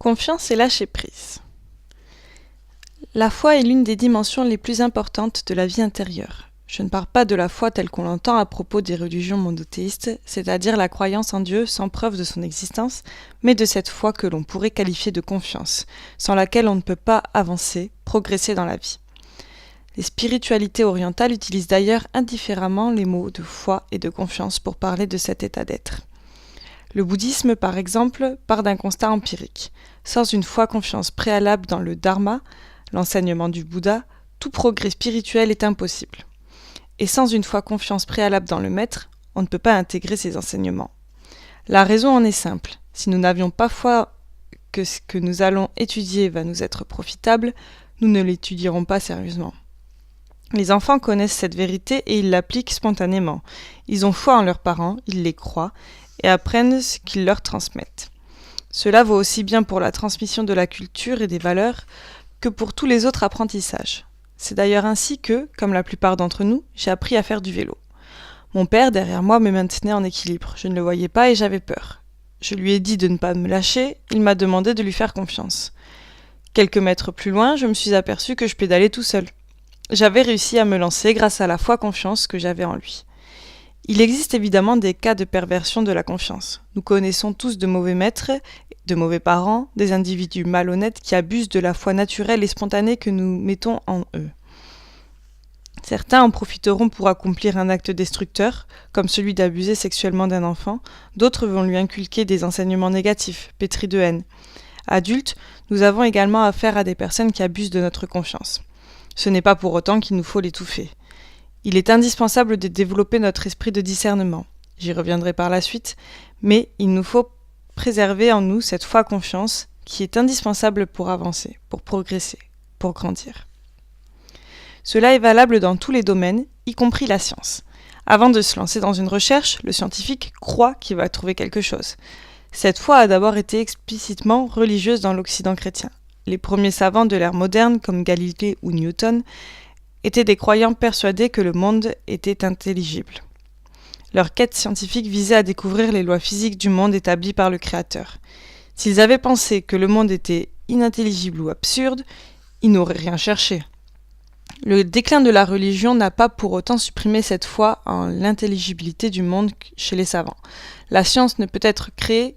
Confiance et lâcher prise. La foi est l'une des dimensions les plus importantes de la vie intérieure. Je ne parle pas de la foi telle qu'on l'entend à propos des religions monothéistes, c'est-à-dire la croyance en Dieu sans preuve de son existence, mais de cette foi que l'on pourrait qualifier de confiance, sans laquelle on ne peut pas avancer, progresser dans la vie. Les spiritualités orientales utilisent d'ailleurs indifféremment les mots de foi et de confiance pour parler de cet état d'être. Le bouddhisme, par exemple, part d'un constat empirique. Sans une foi-confiance préalable dans le Dharma, l'enseignement du Bouddha, tout progrès spirituel est impossible. Et sans une foi-confiance préalable dans le maître, on ne peut pas intégrer ses enseignements. La raison en est simple. Si nous n'avions pas foi que ce que nous allons étudier va nous être profitable, nous ne l'étudierons pas sérieusement. Les enfants connaissent cette vérité et ils l'appliquent spontanément. Ils ont foi en leurs parents, ils les croient et apprennent ce qu'ils leur transmettent. Cela vaut aussi bien pour la transmission de la culture et des valeurs que pour tous les autres apprentissages. C'est d'ailleurs ainsi que, comme la plupart d'entre nous, j'ai appris à faire du vélo. Mon père, derrière moi, me maintenait en équilibre. Je ne le voyais pas et j'avais peur. Je lui ai dit de ne pas me lâcher, il m'a demandé de lui faire confiance. Quelques mètres plus loin, je me suis aperçu que je pédalais tout seul. J'avais réussi à me lancer grâce à la foi-confiance que j'avais en lui. Il existe évidemment des cas de perversion de la confiance. Nous connaissons tous de mauvais maîtres, de mauvais parents, des individus malhonnêtes qui abusent de la foi naturelle et spontanée que nous mettons en eux. Certains en profiteront pour accomplir un acte destructeur, comme celui d'abuser sexuellement d'un enfant, d'autres vont lui inculquer des enseignements négatifs, pétris de haine. Adultes, nous avons également affaire à des personnes qui abusent de notre confiance. Ce n'est pas pour autant qu'il nous faut l'étouffer. Il est indispensable de développer notre esprit de discernement. J'y reviendrai par la suite, mais il nous faut préserver en nous cette foi-confiance qui est indispensable pour avancer, pour progresser, pour grandir. Cela est valable dans tous les domaines, y compris la science. Avant de se lancer dans une recherche, le scientifique croit qu'il va trouver quelque chose. Cette foi a d'abord été explicitement religieuse dans l'Occident chrétien. Les premiers savants de l'ère moderne, comme Galilée ou Newton, étaient des croyants persuadés que le monde était intelligible. Leur quête scientifique visait à découvrir les lois physiques du monde établies par le Créateur. S'ils avaient pensé que le monde était inintelligible ou absurde, ils n'auraient rien cherché. Le déclin de la religion n'a pas pour autant supprimé cette foi en l'intelligibilité du monde chez les savants. La science ne peut être créée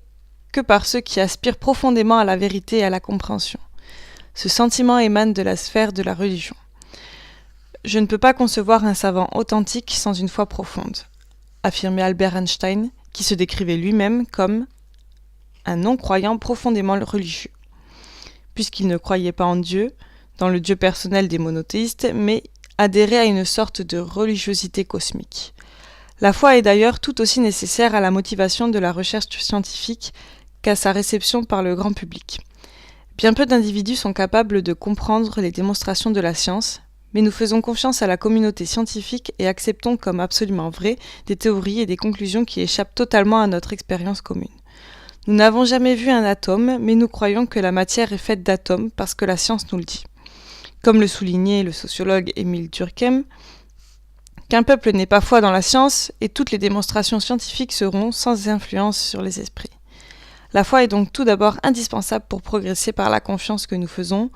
que par ceux qui aspirent profondément à la vérité et à la compréhension. Ce sentiment émane de la sphère de la religion. Je ne peux pas concevoir un savant authentique sans une foi profonde, affirmait Albert Einstein, qui se décrivait lui-même comme un non-croyant profondément religieux, puisqu'il ne croyait pas en Dieu, dans le Dieu personnel des monothéistes, mais adhérait à une sorte de religiosité cosmique. La foi est d'ailleurs tout aussi nécessaire à la motivation de la recherche scientifique qu'à sa réception par le grand public. Bien peu d'individus sont capables de comprendre les démonstrations de la science, mais nous faisons confiance à la communauté scientifique et acceptons comme absolument vraies des théories et des conclusions qui échappent totalement à notre expérience commune. Nous n'avons jamais vu un atome, mais nous croyons que la matière est faite d'atomes parce que la science nous le dit. Comme le soulignait le sociologue Émile Durkheim, qu'un peuple n'ait pas foi dans la science et toutes les démonstrations scientifiques seront sans influence sur les esprits. La foi est donc tout d'abord indispensable pour progresser par la confiance que nous faisons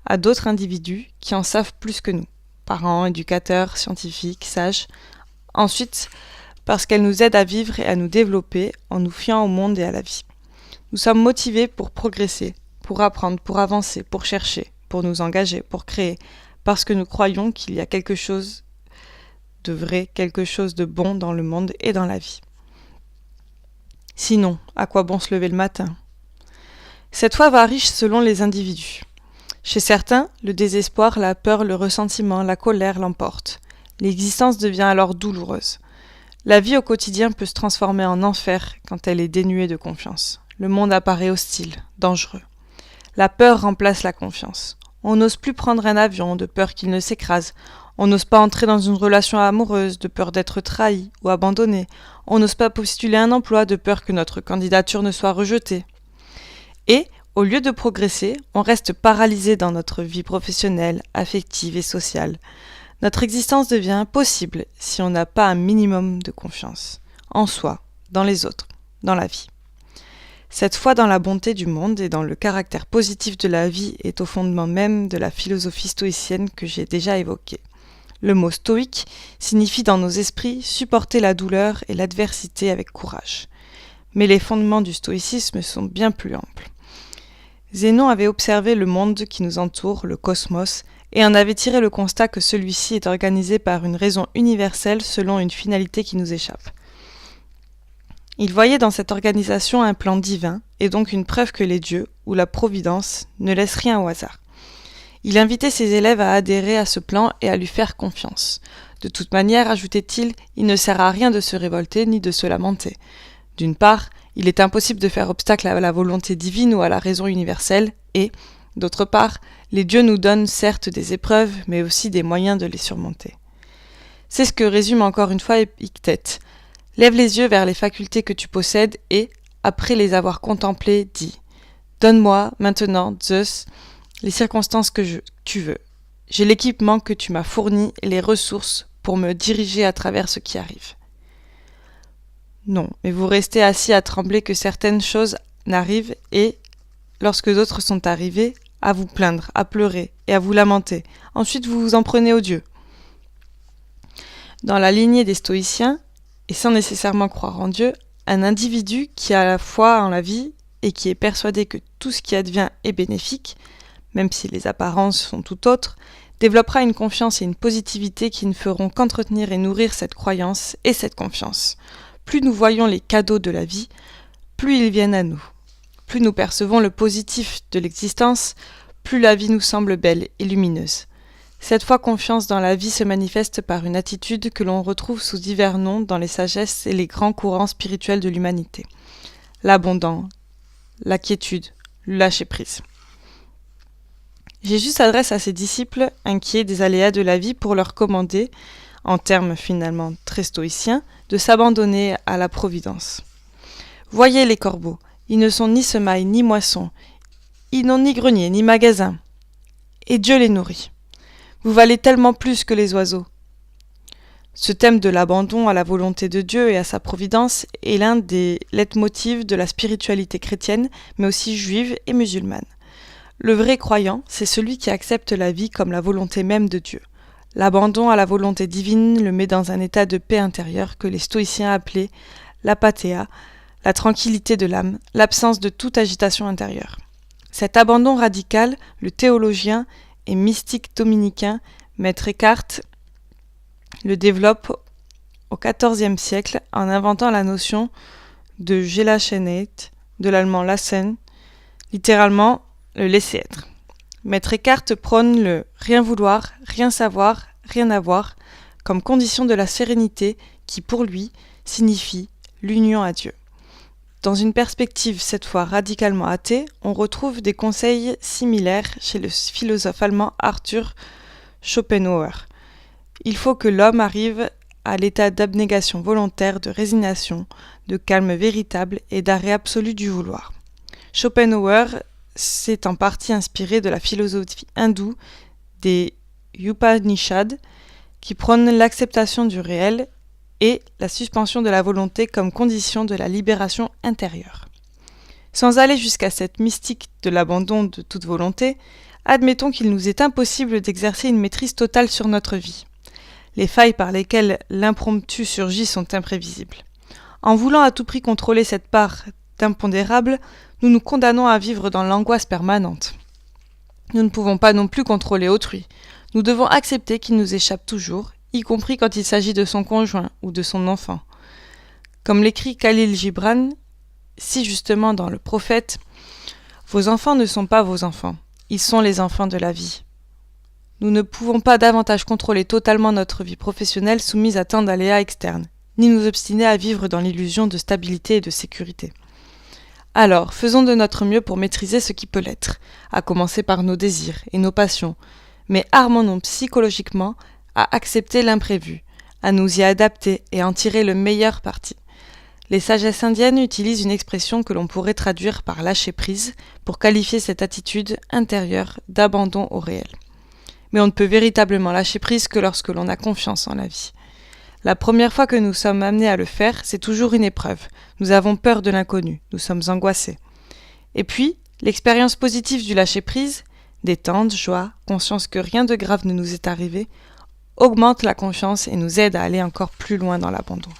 à d'autres individus qui en savent plus que nous, parents, éducateurs, scientifiques, sages. Ensuite, parce qu'elle nous aide à vivre et à nous développer en nous fiant au monde et à la vie. Nous sommes motivés pour progresser, pour apprendre, pour avancer, pour chercher, pour nous engager, pour créer, parce que nous croyons qu'il y a quelque chose de vrai, quelque chose de bon dans le monde et dans la vie. Sinon, à quoi bon se lever le matin ? Cette foi varie selon les individus. Chez certains, le désespoir, la peur, le ressentiment, la colère l'emportent. L'existence devient alors douloureuse. La vie au quotidien peut se transformer en enfer quand elle est dénuée de confiance. Le monde apparaît hostile, dangereux. La peur remplace la confiance. On n'ose plus prendre un avion de peur qu'il ne s'écrase. On n'ose pas entrer dans une relation amoureuse de peur d'être trahi ou abandonné. On n'ose pas postuler un emploi de peur que notre candidature ne soit rejetée. Et, au lieu de progresser, on reste paralysé dans notre vie professionnelle, affective et sociale. Notre existence devient impossible si on n'a pas un minimum de confiance en soi, dans les autres, dans la vie. Cette foi dans la bonté du monde et dans le caractère positif de la vie est au fondement même de la philosophie stoïcienne que j'ai déjà évoquée. Le mot stoïque signifie dans nos esprits supporter la douleur et l'adversité avec courage. Mais les fondements du stoïcisme sont bien plus amples. Zénon avait observé le monde qui nous entoure, le cosmos, et en avait tiré le constat que celui-ci est organisé par une raison universelle selon une finalité qui nous échappe. Il voyait dans cette organisation un plan divin, et donc une preuve que les dieux, ou la providence, ne laissent rien au hasard. Il invitait ses élèves à adhérer à ce plan et à lui faire confiance. De toute manière, ajoutait-il, il ne sert à rien de se révolter ni de se lamenter. D'une part, il est impossible de faire obstacle à la volonté divine ou à la raison universelle, et, d'autre part, les dieux nous donnent certes des épreuves, mais aussi des moyens de les surmonter. C'est ce que résume encore une fois Épictète. Lève les yeux vers les facultés que tu possèdes et, après les avoir contemplées, dis « Donne-moi, maintenant, Zeus, les circonstances que tu veux. J'ai l'équipement que tu m'as fourni et les ressources pour me diriger à travers ce qui arrive. » Non, mais vous restez assis à trembler que certaines choses n'arrivent et, lorsque d'autres sont arrivées, à vous plaindre, à pleurer et à vous lamenter. Ensuite, vous vous en prenez aux dieux. Dans la lignée des stoïciens, et sans nécessairement croire en Dieu, un individu qui a la foi en la vie et qui est persuadé que tout ce qui advient est bénéfique, même si les apparences sont tout autres, développera une confiance et une positivité qui ne feront qu'entretenir et nourrir cette croyance et cette confiance. Plus nous voyons les cadeaux de la vie, plus ils viennent à nous. Plus nous percevons le positif de l'existence, plus la vie nous semble belle et lumineuse. Cette foi confiance dans la vie se manifeste par une attitude que l'on retrouve sous divers noms dans les sagesses et les grands courants spirituels de l'humanité. L'abondant, la quiétude, le lâcher-prise. Jésus s'adresse à ses disciples inquiets des aléas de la vie pour leur commander, en termes finalement très stoïciens, de s'abandonner à la providence. Voyez les corbeaux, ils ne sont ni semailles ni moissons, ils n'ont ni grenier ni magasin, et Dieu les nourrit. Vous valez tellement plus que les oiseaux. Ce thème de l'abandon à la volonté de Dieu et à sa providence est l'un des leitmotivs de la spiritualité chrétienne, mais aussi juive et musulmane. Le vrai croyant, c'est celui qui accepte la vie comme la volonté même de Dieu. L'abandon à la volonté divine le met dans un état de paix intérieure que les stoïciens appelaient l'apathéa, la tranquillité de l'âme, l'absence de toute agitation intérieure. Cet abandon radical, le théologien et mystique dominicain Maître Eckhart le développe au XIVe siècle en inventant la notion de Gelassenheit, de l'allemand Lassen, littéralement le laisser-être. Maître Eckhart prône le rien vouloir, rien savoir, rien avoir comme condition de la sérénité qui, pour lui, signifie l'union à Dieu. Dans une perspective cette fois radicalement athée, on retrouve des conseils similaires chez le philosophe allemand Arthur Schopenhauer. Il faut que l'homme arrive à l'état d'abnégation volontaire, de résignation, de calme véritable et d'arrêt absolu du vouloir. Schopenhauer s'est en partie inspiré de la philosophie hindoue des Upanishads qui prônent l'acceptation du réel et la suspension de la volonté comme condition de la libération intérieure. Sans aller jusqu'à cette mystique de l'abandon de toute volonté, admettons qu'il nous est impossible d'exercer une maîtrise totale sur notre vie. Les failles par lesquelles l'impromptu surgit sont imprévisibles. En voulant à tout prix contrôler cette part d'impondérable, nous nous condamnons à vivre dans l'angoisse permanente. Nous ne pouvons pas non plus contrôler autrui. Nous devons accepter qu'il nous échappe toujours, y compris quand il s'agit de son conjoint ou de son enfant. Comme l'écrit Khalil Gibran, si justement dans Le Prophète, « Vos enfants ne sont pas vos enfants, ils sont les enfants de la vie. » Nous ne pouvons pas davantage contrôler totalement notre vie professionnelle soumise à tant d'aléas externes, ni nous obstiner à vivre dans l'illusion de stabilité et de sécurité. Alors, faisons de notre mieux pour maîtriser ce qui peut l'être, à commencer par nos désirs et nos passions, mais armons-nous psychologiquement à accepter l'imprévu, à nous y adapter et en tirer le meilleur parti. Les sagesses indiennes utilisent une expression que l'on pourrait traduire par lâcher prise pour qualifier cette attitude intérieure d'abandon au réel. Mais on ne peut véritablement lâcher prise que lorsque l'on a confiance en la vie. La première fois que nous sommes amenés à le faire, c'est toujours une épreuve. Nous avons peur de l'inconnu, nous sommes angoissés. Et puis, l'expérience positive du lâcher-prise, détente, joie, conscience que rien de grave ne nous est arrivé, augmente la confiance et nous aide à aller encore plus loin dans l'abandon.